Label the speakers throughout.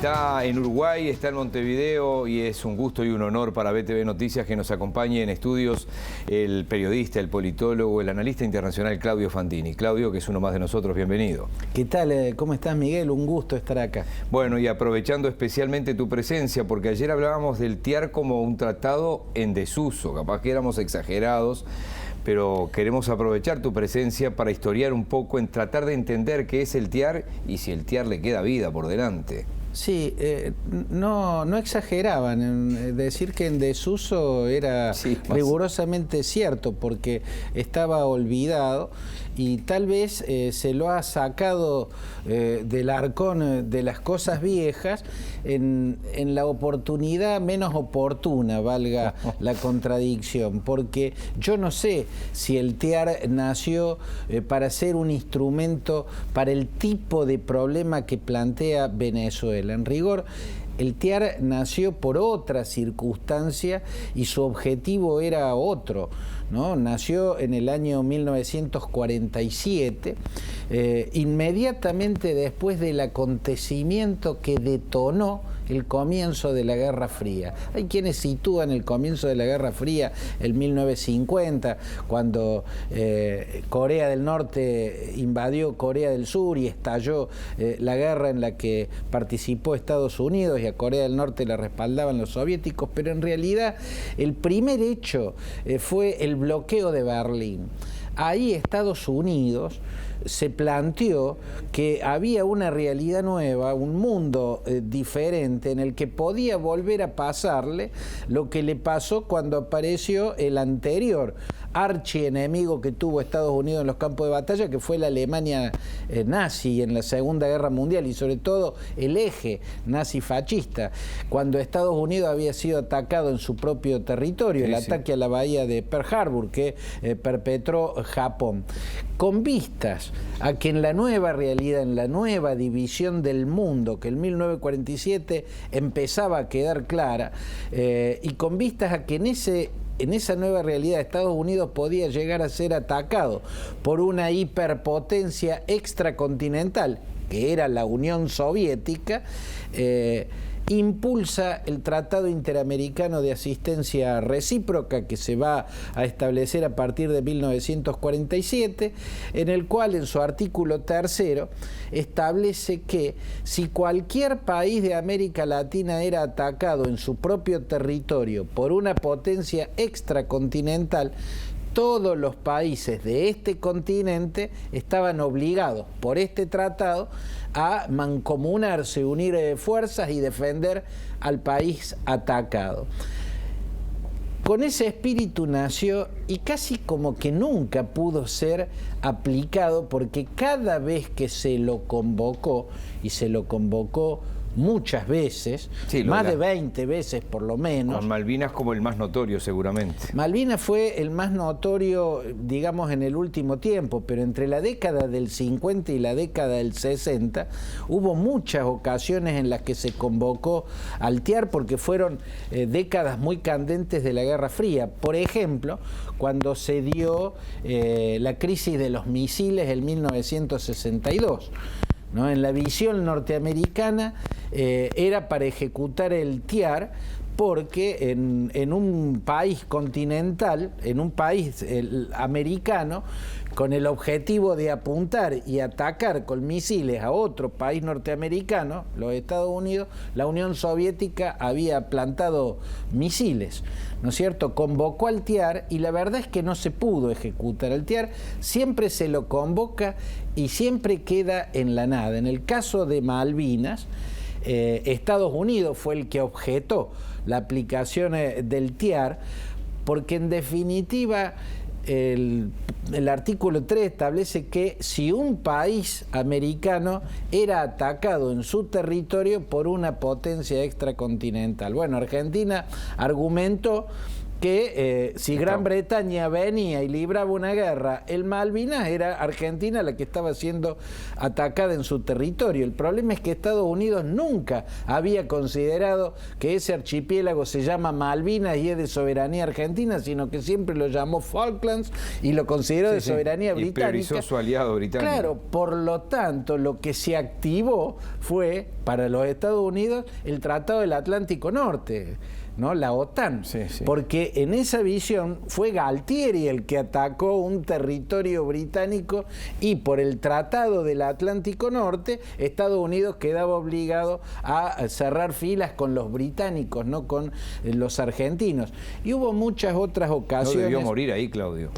Speaker 1: Está en Uruguay, está en Montevideo y es un gusto y un honor para BTV Noticias que nos acompañe en estudios el periodista, el politólogo, el analista internacional Claudio Fantini. Claudio, que es uno más de nosotros, bienvenido.
Speaker 2: ¿Qué tal? ¿Cómo estás, Miguel? Un gusto estar acá.
Speaker 1: Bueno, y aprovechando especialmente tu presencia, porque ayer hablábamos del TIAR como un tratado en desuso, capaz que éramos exagerados, pero queremos aprovechar tu presencia para historiar un poco, en tratar de entender qué es el TIAR y si el TIAR le queda vida por delante.
Speaker 2: Sí, no exageraban en decir que en desuso era rigurosamente cierto, porque estaba olvidado y tal vez se lo ha sacado del arcón de las cosas viejas en la oportunidad menos oportuna, valga la contradicción, porque yo no sé si el TIAR nació para ser un instrumento para el tipo de problema que plantea Venezuela. En rigor, el TIAR nació por otra circunstancia y su objetivo era otro, ¿no? Nació en el año 1947, inmediatamente después del acontecimiento que detonó el comienzo de la Guerra Fría. Hay quienes sitúan el comienzo de la Guerra Fría en 1950, cuando Corea del Norte invadió Corea del Sur y estalló la guerra en la que participó Estados Unidos y a Corea del Norte la respaldaban los soviéticos, pero en realidad el primer hecho fue el bloqueo de Berlín. Ahí Estados Unidos se planteó que había una realidad nueva, un mundo diferente en el que podía volver a pasarle lo que le pasó cuando apareció el anterior archienemigo que tuvo Estados Unidos en los campos de batalla, que fue la Alemania nazi en la Segunda Guerra Mundial y sobre todo el eje nazi-fascista, cuando Estados Unidos había sido atacado en su propio territorio, el ataque a la bahía de Pearl Harbor que perpetró Japón. Con vistas a que en la nueva realidad, en la nueva división del mundo, que en 1947 empezaba a quedar clara, y con vistas a que en esa nueva realidad Estados Unidos podía llegar a ser atacado por una hiperpotencia extracontinental, que era la Unión Soviética, impulsa el Tratado Interamericano de Asistencia Recíproca, que se va a establecer a partir de 1947, en el cual en su artículo 3 establece que si cualquier país de América Latina era atacado en su propio territorio por una potencia extracontinental, todos los países de este continente estaban obligados por este tratado a mancomunarse, unir fuerzas y defender al país atacado. Con ese espíritu nació y casi como que nunca pudo ser aplicado, porque cada vez que se lo convocó, y se lo convocó muchas veces, más de 20 veces por lo menos.
Speaker 1: Con Malvinas como el más notorio seguramente.
Speaker 2: Malvinas fue el más notorio, digamos, en el último tiempo, pero entre la década del 50 y la década del 60 hubo muchas ocasiones en las que se convocó al TIAR, porque fueron décadas muy candentes de la Guerra Fría. Por ejemplo, cuando se dio la crisis de los misiles en 1962. ¿No? En la visión norteamericana era para ejecutar el TIAR porque en un país continental, en un país americano, con el objetivo de apuntar y atacar con misiles a otro país norteamericano, los Estados Unidos, la Unión Soviética había plantado misiles, ¿no es cierto? Convocó al TIAR y la verdad es que no se pudo ejecutar el TIAR, siempre se lo convoca y siempre queda en la nada. En el caso de Malvinas, Estados Unidos fue el que objetó la aplicación del TIAR, porque en definitiva el artículo 3 establece que si un país americano era atacado en su territorio por una potencia extracontinental. Bueno, Argentina argumentó que si Gran Bretaña venía y libraba una guerra, el Malvinas era Argentina la que estaba siendo atacada en su territorio. El problema es que Estados Unidos nunca había considerado que ese archipiélago se llama Malvinas y es de soberanía argentina, sino que siempre lo llamó Falklands y lo consideró de soberanía británica.
Speaker 1: Y priorizó su aliado británico.
Speaker 2: Claro, por lo tanto, lo que se activó fue, para los Estados Unidos, el Tratado del Atlántico Norte, ¿no? La OTAN, porque en esa visión fue Galtieri el que atacó un territorio británico y por el Tratado del Atlántico Norte Estados Unidos quedaba obligado a cerrar filas con los británicos, no con los argentinos. Y hubo muchas otras ocasiones.
Speaker 1: No debió morir ahí, Claudio.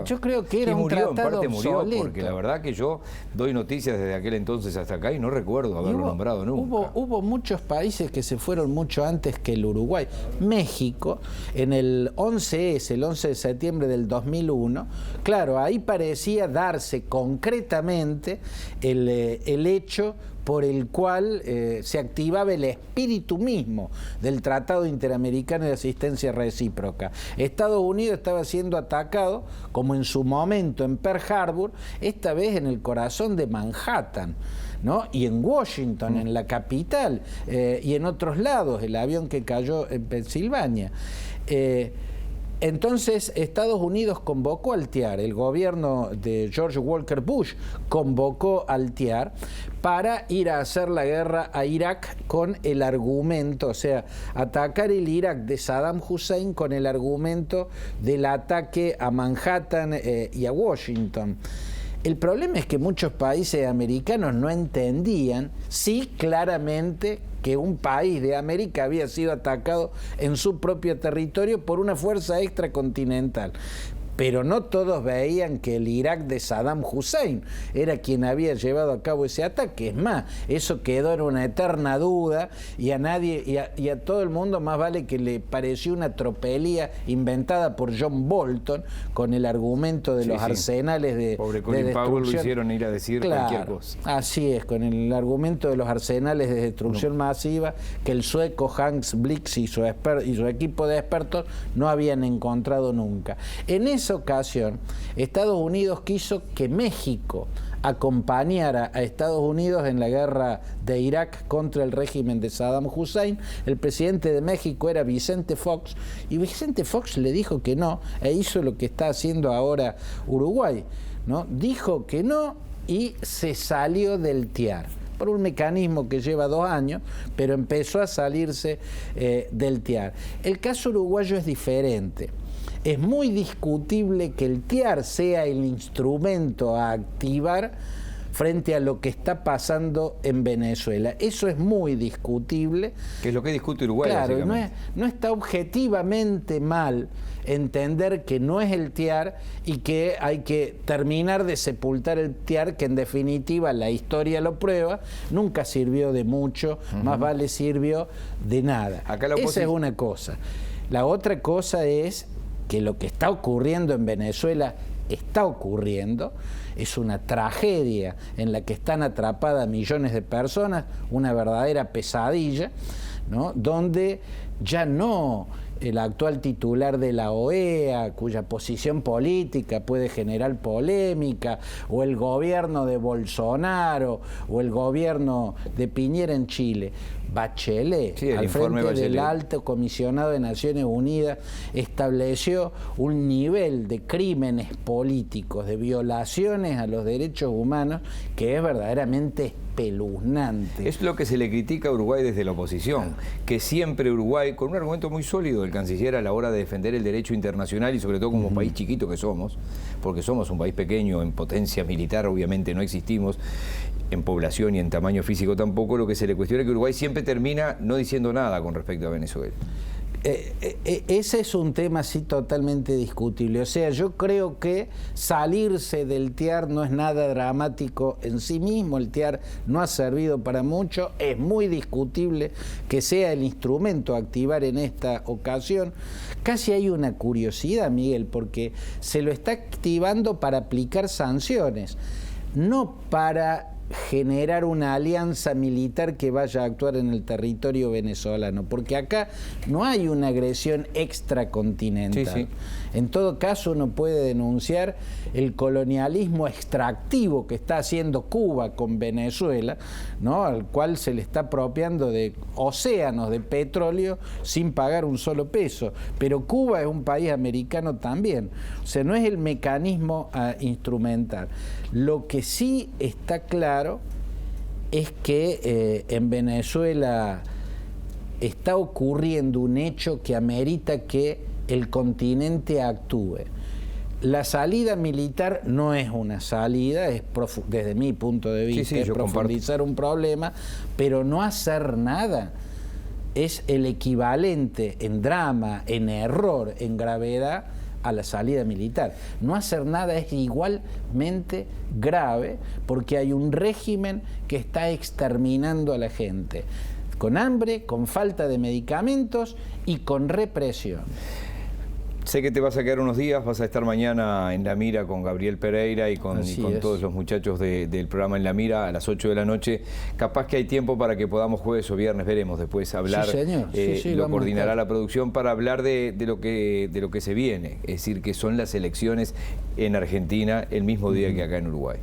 Speaker 2: Yo creo que era un tratado obsoleto.
Speaker 1: Porque la verdad que yo doy noticias desde aquel entonces hasta acá y no recuerdo haberlo nombrado nunca.
Speaker 2: Hubo muchos países que se fueron mucho antes que el Uruguay. México, en el 11S, el 11 de septiembre del 2001, claro, ahí parecía darse concretamente el hecho por el cual se activaba el espíritu mismo del Tratado Interamericano de Asistencia Recíproca. Estados Unidos estaba siendo atacado, como en su momento en Pearl Harbor, esta vez en el corazón de Manhattan, ¿no? Y en Washington, en la capital, y en otros lados, el avión que cayó en Pensilvania. Entonces Estados Unidos convocó al TIAR, el gobierno de George Walker Bush convocó al TIAR para ir a hacer la guerra a Irak con el argumento, o sea, atacar el Irak de Saddam Hussein con el argumento del ataque a Manhattan y a Washington. El problema es que muchos países americanos no entendían, sí, claramente, que un país de América había sido atacado en su propio territorio por una fuerza extracontinental. Pero no todos veían que el Irak de Saddam Hussein era quien había llevado a cabo ese ataque. Es más, eso quedó en una eterna duda y a nadie y a todo el mundo más vale que le pareció una tropelía inventada por John Bolton con el argumento de los arsenales de
Speaker 1: Pobre Colin Powell lo hicieron ir a decir cualquier cosa.
Speaker 2: Así es, con el argumento de los arsenales de destrucción masiva que el sueco Hans Blix y su equipo de expertos no habían encontrado nunca. En esa ocasión, Estados Unidos quiso que México acompañara a Estados Unidos en la guerra de Irak contra el régimen de Saddam Hussein. El presidente de México era Vicente Fox y Vicente Fox le dijo que no e hizo lo que está haciendo ahora Uruguay, ¿no? Dijo que no y se salió del TIAR por un mecanismo que lleva 2 años, pero empezó a salirse del TIAR. El caso uruguayo es diferente. Es muy discutible que el TIAR sea el instrumento a activar frente a lo que está pasando en Venezuela. Eso es muy discutible.
Speaker 1: Que es lo que discute Uruguay,
Speaker 2: claro, no está objetivamente mal entender que no es el TIAR y que hay que terminar de sepultar el TIAR, que en definitiva la historia lo prueba, nunca sirvió de mucho, más vale sirvió de nada. Esa es una cosa. La otra cosa es que lo que está ocurriendo en Venezuela está ocurriendo, es una tragedia en la que están atrapadas millones de personas, una verdadera pesadilla, ¿no? Donde ya no el actual titular de la OEA, cuya posición política puede generar polémica, o el gobierno de Bolsonaro, o el gobierno de Piñera en Chile, Bachelet, al frente del Alto Comisionado de Naciones Unidas, estableció un nivel de crímenes políticos, de violaciones a los derechos humanos, que es verdaderamente espeluznante.
Speaker 1: Es lo que se le critica a Uruguay desde la oposición, que siempre Uruguay, con un argumento muy sólido del canciller a la hora de defender el derecho internacional y sobre todo como país chiquito que somos, porque somos un país pequeño, en potencia militar obviamente no existimos, en población y en tamaño físico tampoco, lo que se le cuestiona es que Uruguay siempre termina no diciendo nada con respecto a Venezuela.
Speaker 2: Ese es un tema sí totalmente discutible. O sea, yo creo que salirse del TIAR no es nada dramático en sí mismo. El TIAR no ha servido para mucho. Es muy discutible que sea el instrumento a activar en esta ocasión. Casi hay una curiosidad, Miguel, porque se lo está activando para aplicar sanciones, no para generar una alianza militar que vaya a actuar en el territorio venezolano, porque acá no hay una agresión extracontinental.
Speaker 1: Sí, sí.
Speaker 2: En todo caso, uno puede denunciar el colonialismo extractivo que está haciendo Cuba con Venezuela, ¿no? Al cual se le está apropiando de océanos de petróleo sin pagar un solo peso. Pero Cuba es un país americano también. O sea, no es el mecanismo instrumental. Lo que sí está claro es que en Venezuela está ocurriendo un hecho que amerita que el continente actúe. La salida militar no es una salida, es desde mi punto de vista,
Speaker 1: sí,
Speaker 2: es profundizar un problema, pero no hacer nada es el equivalente en drama, en error, en gravedad a la salida militar. No hacer nada es igualmente grave porque hay un régimen que está exterminando a la gente, con hambre, con falta de medicamentos y con represión.
Speaker 1: Sé que te vas a quedar unos días, vas a estar mañana en La Mira con Gabriel Pereira y con todos los muchachos del programa En La Mira a las 8 de la noche. Capaz que hay tiempo para que podamos jueves o viernes, veremos después hablar.
Speaker 2: Sí, señor.
Speaker 1: Lo coordinará la producción para hablar de lo que se viene, es decir, que son las elecciones en Argentina el mismo día que acá en Uruguay.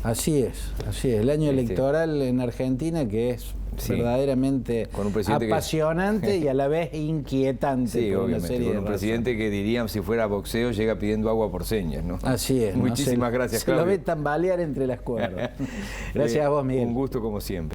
Speaker 2: Así es. El año electoral en Argentina que es verdaderamente
Speaker 1: con un presidente
Speaker 2: apasionante y a la vez inquietante.
Speaker 1: Sí,
Speaker 2: por
Speaker 1: obviamente,
Speaker 2: una serie
Speaker 1: con un presidente que dirían si fuera boxeo llega pidiendo agua por señas, ¿no?
Speaker 2: Así es.
Speaker 1: Muchísimas gracias,
Speaker 2: Claudio. Se lo
Speaker 1: Claudio.
Speaker 2: ve tambalear entre las cuerdas. Gracias a vos, Miguel.
Speaker 1: Un gusto como siempre.